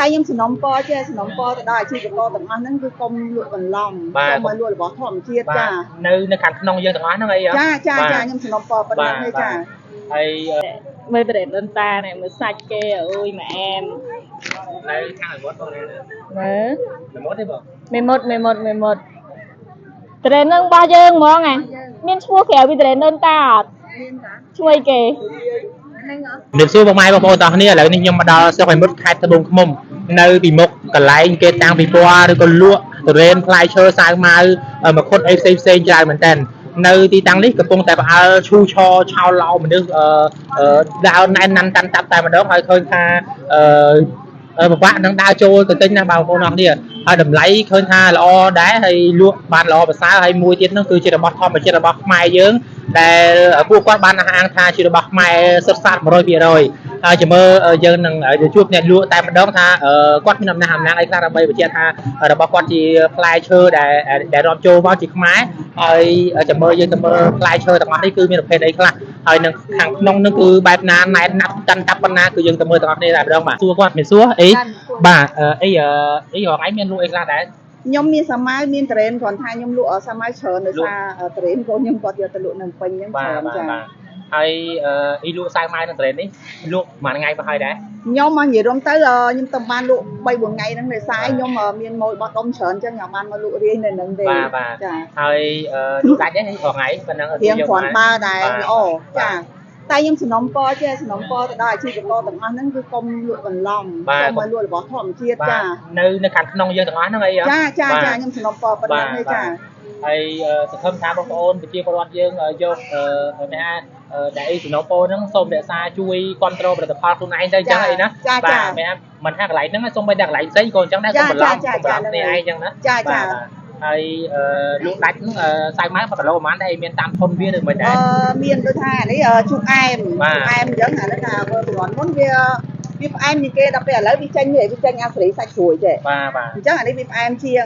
តែខ្ញុំសំណុំពរចេះសំណុំពរទៅដល់អាជីវករទាំងអស់ហ្នឹងគឺកុំលក់បន្លំកុំឲ្យលក់របស់ធម្មជាតិចានៅខាងក្នុងយើងទាំងអស់ហ្នឹងអីចាខ្ញុំសំណុំពរប៉ុណ្ណឹងទេចាហើយមើលប្រេតដូនតានេះមើលសាច់គេអូយម៉ែអែមនៅខាងវត្តបងនេះមើលមេមត់ទេបងមេមត់ត្រេននឹងរបស់យើងហ្មងមានឈ្មោះក្រៅពីត្រេនដូនតាអត់មានតាឈ្មោះគេជំរាបសួរបងម៉ែបងប្អូនទាំងគ្នាឥឡូវនេះខ្ញុំមកដល់ស្រុកឯមុតខេត្តត្បូងឃ្មុំនៅពីមុខកន្លែងគេតាំងពីពណ៌ឬក៏លក់ទុរេនផ្លែឈើសាវម៉ាវមកខុតអីផ្សេងច្រើនមែនតើនៅទីតាំងនេះកំពុងតែផ្អើលឈូឆឆោឡោមនុស្សដើរណែនណាន់តាន់តាប់តែម្ដងហើយឃើញថាពិបាកនឹងដើរចូលទៅទិញណាបងប្អូនអរគ្នាហើយតម្លៃឃើញថាល្អដែរហើយលក់បានល្អប្រសើរហើយមួយទៀតហ្នឹងគឺជារបស់ធម្មជាតិរបស់ខ្មែរយើងដែលពួកគាត់បានអះអាងថាជារបស់ខ្មែរសុទ្ធសាធ 100% ហើយជាមើលយើងនឹងជួបអ្នកលក់តែម្ដងថាគាត់មានអំណះអំណាងអីខ្លះដើម្បីបញ្ជាក់ថារបស់គាត់ជាផ្លែឈើដែលរាប់ចូលមកជាខ្មែរហើយចាំមើលយើងទៅមើលផ្លែឈើទាំងអស់នេះគឺមានប្រភេទអីខ្លះហើយនឹងខាងក្នុងនោះគឺបែបណាណែនណាត់តាន់តាប់ប៉ុណ្ណាគឺយើងទៅមើលទាំងអស់គ្នាតែម្ដងបាទសួរគាត់មានសួរអីបាទអីរងឯងមានលក់អីខ្លះដែរខ្ញុំមានសាម៉ៅមានត្រេនគ្រាន់ថាខ្ញុំលក់សាម៉ៅច្រើនដោយសារត្រេនកូនខ្ញុំគាត់យកទៅលក់នៅពេញអញ្ចឹងច្រើនចា៎ហើយអីលក់សាវម៉ាវនៅត្រេននេះលក់មួយថ្ងៃប្រហែលដែរខ្ញុំមកនិយាយរួមទៅខ្ញុំទៅបានលក់3 4ថ្ងៃហ្នឹងដោយសារខ្ញុំមានម៉ូយបោះដុំច្រើនអញ្ចឹងខ្ញុំបានមកលក់រាយនៅហ្នឹងទេចាហើយលក់ដាច់ទេថ្ងៃប៉ុណ្ណឹងរៀងគ្រាន់បើដែរល្អចាតែខ្ញុំសំណុំពរចេះសំណុំពរទៅដល់អាជីវករទាំងអស់ហ្នឹងគឺកុំលក់បន្លំកុំឲ្យលក់របស់ធម្មជាតិចានៅខាងក្នុងយើងទាំងអស់ហ្នឹងអីចាខ្ញុំសំណុំពរប៉ុណ្ណឹងទេចាហើយសង្ឃឹមថាបងប្អូនប្រជាពលរដ្ឋយើងយកថាដែលអីសំណុំពរហ្នឹងសូមរក្សាជួយគ្រប់គ្រងផលិតផលខ្លួនឯងទៅអញ្ចឹងអីណាបាទមិនថាកន្លែងហ្នឹងសូមបីតែកន្លែងផ្សេងក៏អញ្ចឹងដែរកុំបន្លំគ្នាឯងអញ្ចឹងណាចាហើយលក់ដាច់ហ្នឹងសាវម៉ាវ1គីឡូប្រហែលដែរមានតាមធនវាឬមិនដែរមានដូចថានេះជូកអែមអញ្ចឹងអានេះថាមើលពីមុនវាផ្អែមជាងគេដល់ពេលឥឡូវវាចេញអាស្រីសាច់ស្រួយទេបាទអញ្ចឹងអានេះវាផ្អែមជាង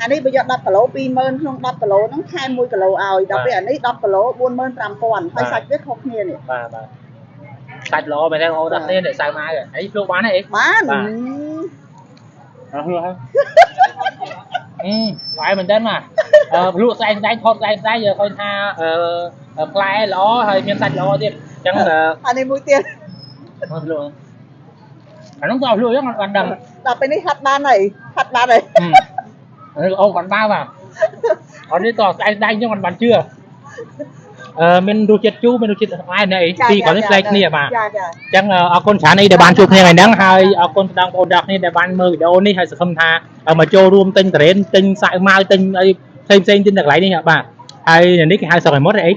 អានេះបើយក10គីឡូ20000ក្នុង10គីឡូហ្នឹងខែ1គីឡូឲ្យដល់ពេលអានេះ10គីឡូ45000ហើយសាច់វាខុសគ្នានេះបាទសាច់ល្អមែនទេបងប្អូនដល់គ្នាអ្នកសាវម៉ាវអីភ្លក់បានទេអីបានអរហឺហើយបាយមែនទេណាភ្លក់ស្អែកថតស្អែកយកឃើញថាផ្លែល្អហើយមានសាច់ល្អទៀតអញ្ចឹងអានេះមួយទៀតមកភ្លក់អានោះក៏ភ្លក់អញ្ចឹងអត់ដឹងដល់ពេលនេះហាត់បានហើយអូគាត់បានបាទអត់នេះក៏ស្អែកស្អែកអញ្ចឹងគាត់បានជឿមានរសជាតិជូរមានរសជាតិផ្អែមនេះពីគាត់នេះផ្លែកគ្នាបាទអញ្ចឹងអរគុណច្រើននេះដែលបានជួបគ្នាថ្ងៃហ្នឹងហើយអរគុណបងប្អូនទាំងគ្នាដែលបានមើលវីដេអូនេះហើយសង្ឃឹមថាមកចូលរួមទិញត្រេនទិញសាវម៉ាវទិញអីផ្សេងទិញនៅកន្លែងនេះបាទហើយនេះគេហៅស្រុកឯមុតអី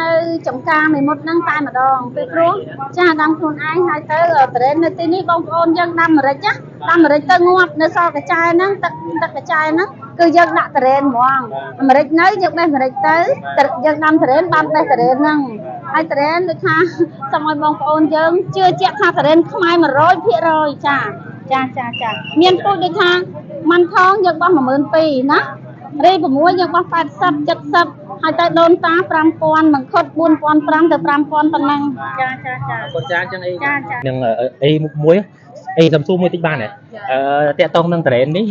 នៅចំការឯមុតហ្នឹងតែម្ដងពេលព្រោះចាដាំខ្លួនឯងហើយទៅត្រេននៅទីនេះបងប្អូនយើងដាំម្រេចណាដាំម្រេចទៅងាប់នៅសល់កញ្ចែហ្នឹងទឹកកញ្ចែហ្នឹងគឺយើងដាក់ត្រេនហ្មងម្រេចនៅយើងបេះម្រេចទៅយើងដាំត្រេនបានបេះត្រេនហ្នឹងហើយត្រេនដូចថាសូមឲ្យបងប្អូនយើងជឿជាក់ថាត្រេនខ្មែរ 100% ចាមានពូជដូចថាម៉ាន់ថងយើងបោះ 12000ណារី6យើងបោះ80 70ហើយទៅដូនតា5000មិនខុត4500ទៅ5000ប៉ុណ្ណឹងចាអរគុណច្រើនចឹងអីនឹងអីមួយអីសំសួរមួយតិចបានទេតាក់តងនឹងត្រេននេះ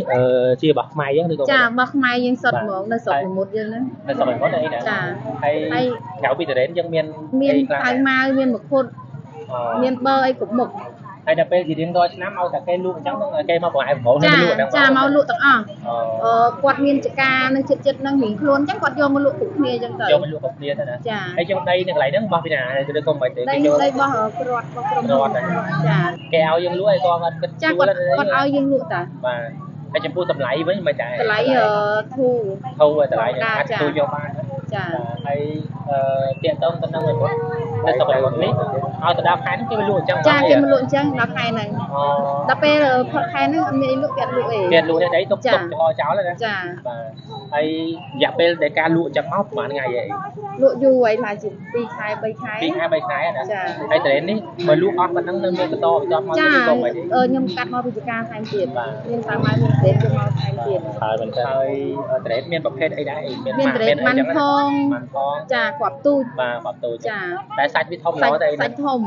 ជារបស់ខ្មែរយើងឬក៏ចារបស់ខ្មែរយើងសុទ្ធហ្មងនៅស្រុកសមុទ្រយើងហ្នឹងនៅស្រុកសមុទ្រអីណាចាហើយក្រៅពីត្រេនយើងមានហៅម៉ាវមានមគុតមានបឺអីគ្រប់មុខហើយដល់ពេលជារៀងរាល់ឆ្នាំឲ្យតែគេលក់អញ្ចឹងគេមកប្រហែលប្រហែលនឹងលក់ហ្នឹងចាមកលក់ទាំងអស់គាត់មានចការនៅចិត្តហ្នឹងរៀងខ្លួនអញ្ចឹងគាត់យកមកលក់គ្រប់គ្នាអញ្ចឹងទៅយកមកលក់គ្រប់គ្នាទៅណាហើយយកដីនៅកន្លែងហ្នឹងបោះពីណាឬក៏មិនទេគេយកដីបោះគ្រាប់បោះក្រុមចាគេឲ្យយើងលក់ឲ្យគាត់គិតចាគាត់ឲ្យយើងលក់តាបាទហើយចំពោះតម្លៃវិញមិនដែរតម្លៃធូរតម្លៃអាចទូយកបានចាហើយតាក់តងទៅនឹងរបស់នៅស្រុករបស់នេះឲ្យទៅដល់ខែហ្នឹងគេមកលក់អញ្ចឹងចាគេមកលក់អញ្ចឹងដល់ខែហ្នឹងដល់ពេលផុតខែហ្នឹងអត់មានលក់គេអត់លក់ទេគេលក់ទេទុកចោលហើយណាចាបាទហើយរយៈពេលដែលការលក់អញ្ចឹងមកប្រហែលថ្ងៃហី លក់យូរហើយថាជា2ខែ3ខែ 2 ខែ 3 ខែណា ចា ហើយត្រេននេះបើលក់អស់ប៉ុណ្ណឹងនៅមានបន្តមក ចា ទៅមកទេ ខ្ញុំកាត់មកវិជ្ជាការថែមទៀតមានតាមមកមានត្រេនយកមកថែមទៀត ហើយមិនទៅហើយត្រេនមានប្រភេទអីដែរមាន មានត្រេនម៉ាន់ផង ម៉ាន់ផង ចាគ្រាប់ទូច បាទគាត់ទូច ចា តែសាច់វាធំល្អតែអី សាច់ធំ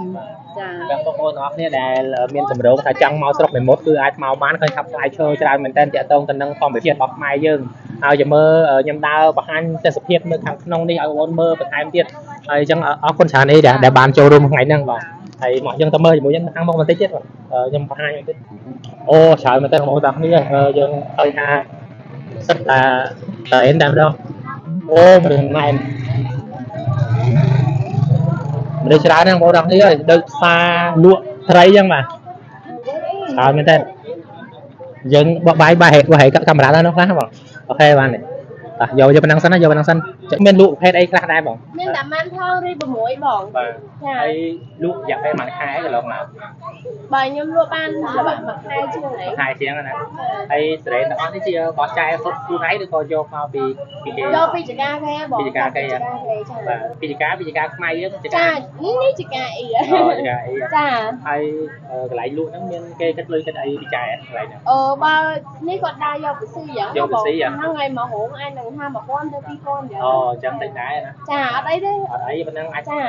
ចា បងប្អូនទាំងអស់គ្នាដែលមានកម្រងថាចង់មកស្រុកមេមត់គឺអាចមកបានឃើញថាផ្លែឈើច្រើនមែនទែនតាក់ទងទៅនឹងធម្មជាតិរបស់ខ្មែរយើងហើយចាំមើលខ្ញុំដើរបង្ហាញទេសភាពនៅខាងក្នុងនេះឲ្យបងប្អូនមើលបន្ថែមទៀតហើយអញ្ចឹងអរគុណច្រើននេះដែលបានចូលរួមថ្ងៃហ្នឹងបាទហើយមកយើងទៅមើលជាមួយខ្ញុំខាងមកបន្តិចទៀតបាទខ្ញុំបង្ហាញបន្តិចអូច្រើនមែនទែនបងប្អូនទាំងគ្នាយើងឃើញថាសិតតែអេនតែម្ដងអូមិនណែនមនុស្សច្រើនហ្នឹងបងប្អូនទាំងគ្នាដូចផ្សារលក់ត្រីអញ្ចឹងបាទច្រើនមែនទែនយើងបកបាយកាមេរ៉ាដល់នោះខ្លះបងអូខេបាននេះយកប៉ុណ្ណឹងសិនណាយកប៉ុណ្ណឹងសិនមានលក់ប្រភេទអីខ្លះដែរបង មានតែម៉ាន់ថងរី6បង បាទហើយលក់រយៈពេល1ខែកន្លងមក បើខ្ញុំលក់បានល្បាក់1ខែជាងហ្នឹង 1ខែជាងណាហើយស្រេនទាំងអស់នេះជាបោះចែសុទ្ធខ្លួនឯងឬក៏យកមកពីគេ យកពីចការគេបង ពីចការគេ ចា បាទពីចការខ្មែរយើងច ចា ការ នេះចការអី ចការអី ចា ហើយកន្លែងលក់ហ្នឹងមានគេគិតលុយគិតអីពីចែកន្លែងហ្នឹង បើនេះគាត់ដើរយកពីស៊ីអញ្ចឹង យកពីស៊ីហ៎ ហ្នឹងហើយមកហងអាចនឹងថា1000ទៅ2000អញ្ចឹង អូអញ្ចឹងតិចដែរណា ចាអត់អីទេ អត់អីប៉ុណ្ណឹងអាច ចា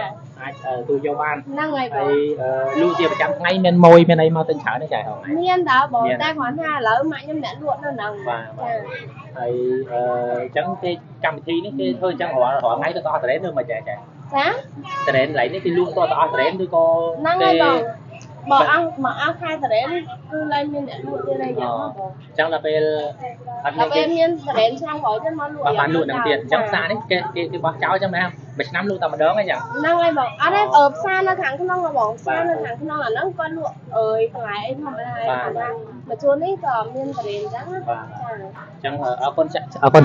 ទូយកបាន ហ្នឹងហើយប ហើ ង យលក់ជាប្រចាំថ្ងៃមានម៉ួយមានអីមកទិញច្រើនទេចែកហ៎ មានតើបងតែគ្រាន់ថាឥឡូវម៉ាក់ខ្ញុំអ្នកលក់នៅហ្នឹង បាទ ចា ហើយអញ្ចឹងគេកម្មវិធីនេះគេធ្វើអញ្ចឹងរាល់ថ្ងៃទៅអស់ត្រេនឬមិនចែក ចា ត្រេនកន្លែងនេះគេលក់ទៅអស់ត្រេនឬក៏ ហ្នឹងហើយបងបើអស់មកអស់ខែតរ៉េនគឺឡើងមានអ្នកលក់ទៀតហើយយ៉ាងបង អញ្ចឹងដល់ពេលអត់ តែ មាន ពេល គេ មានតរ៉េនឆ្នាំក្រោយទៀតមកលក់ បានលក់នឹងទៀតអញ្ចឹងផ្សារនេះគេបោះចោលអញ្ចឹងណាមួយឆ្នាំលក់តែម្ដងអញ្ចឹង ហ្នឹងហើយបងអត់ទេផ្សារនៅខាងក្នុងបងផ្សារនៅខាងក្នុងអាហ្នឹងគាត់លក់អើយបន្លែអីធម្មតាមកជួននេះក៏មានតរ៉េនអញ្ចឹងណា បាទអញ្ចឹងអរគុណច្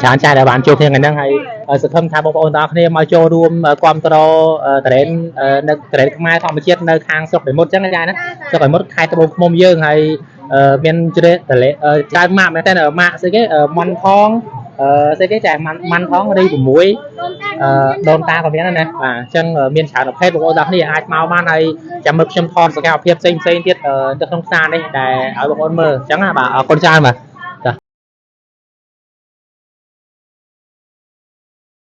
រើនចាដែលបានជួបគ្នាថ្ងៃហ្នឹងហើយសង្ឃឹមថាបងប្អូនទាំងអស់គ្នាមកចូលរួមគ្រប់គ្រងត្រេននៅត្រេនខ្មែរធម្មជាតិនៅខាងស្រុកបិមុតអញ្ចឹងចាណាស្រុកបិមុតខេត្តត្បូងឃ្មុំយើងហើយមានជ្រើតលេច្រើនម៉ាក់មែនតើម៉ាក់ស្អីគេមន់ផងស្អីគេចាម៉ាន់ផងរី6ដូនតាក៏មានដែរណាបាទអញ្ចឹងមានច្រើនប្រភេទបងប្អូនទាំងគ្នាអាចមកបានហើយចាំមើលខ្ញុំថតសកម្មភាពផ្សេងទៀតនៅក្នុងផ្សារនេះដែលឲ្យបងប្អូនមើលអញ្ចឹងណាបាទអរគុណច្រើនបាទ